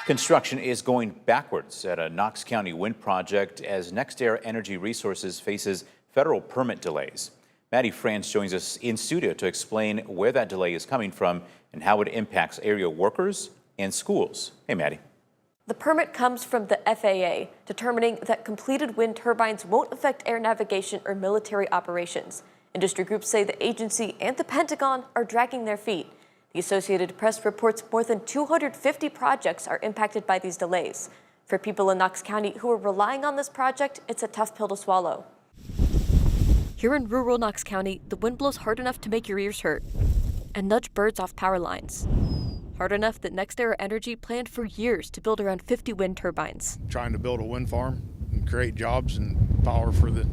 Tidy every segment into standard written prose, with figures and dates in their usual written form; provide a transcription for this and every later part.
Construction is going backwards at a Knox County wind project as NextEra Energy Resources faces federal permit delays. Maddie France joins us in studio to explain where that delay is coming from and how it impacts area workers and schools. Hey, Maddie. The permit comes from the FAA, determining that completed wind turbines won't affect air navigation or military operations. Industry groups say the agency and the Pentagon are dragging their feet. The Associated Press reports more than 250 projects are impacted by these delays. For people in Knox County who are relying on this project, it's a tough pill to swallow. Here in rural Knox County, the wind blows hard enough to make your ears hurt and nudge birds off power lines. Hard enough that NextEra Energy planned for years to build around 50 wind turbines. Trying to build a wind farm and create jobs and power for the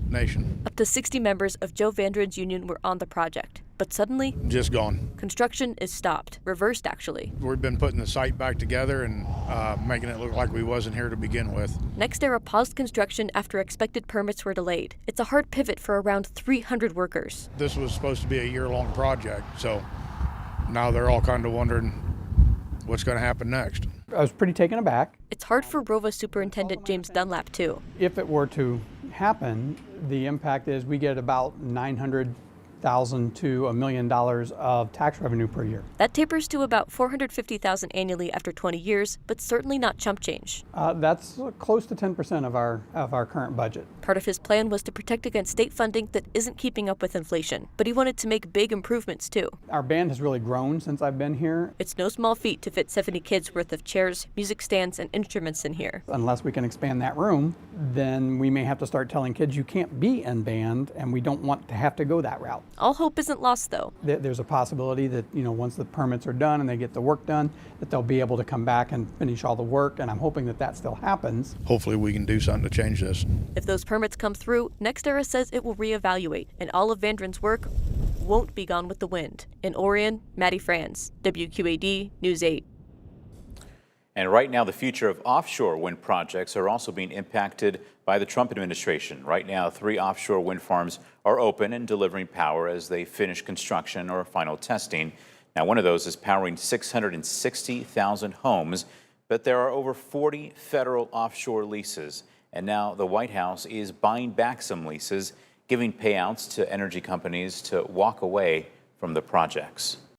nation. Up to 60 members of Joe Vandren's union were on the project, but suddenly, just gone. Construction is stopped, reversed actually. We've been putting the site back together and making it look like we wasn't here to begin with. NextEra paused construction after expected permits were delayed. It's a hard pivot for around 300 workers. This was supposed to be a year-long project, so now they're all kind of wondering what's going to happen next. I was pretty taken aback. It's hard for ROVA Superintendent James Dunlap, too. If it were to happen, the impact is we get about $900,000 to $1 million of tax revenue per year. That tapers to about $450,000 annually after 20 years, but certainly not chump change. That's close to 10% of our current budget. Part of his plan was to protect against state funding that isn't keeping up with inflation, but he wanted to make big improvements too. Our band has really grown since I've been here. It's no small feat to fit 70 kids worth of chairs, music stands, and instruments in here. Unless we can expand that room, then we may have to start telling kids you can't be in band, and we don't want to have to go that route. All hope isn't lost, though. There's a possibility that, once the permits are done and they get the work done, that they'll be able to come back and finish all the work, and I'm hoping that that still happens. Hopefully we can do something to change this. If those permits come through, NextEra says it will reevaluate, and all of Vandren's work won't be gone with the wind. In Orion, Maddie France, WQAD News 8. And right now, the future of offshore wind projects are also being impacted by the Trump administration. Right now, 3 offshore wind farms are open and delivering power as they finish construction or final testing. Now, one of those is powering 660,000 homes, but there are over 40 federal offshore leases. And now the White House is buying back some leases, giving payouts to energy companies to walk away from the projects.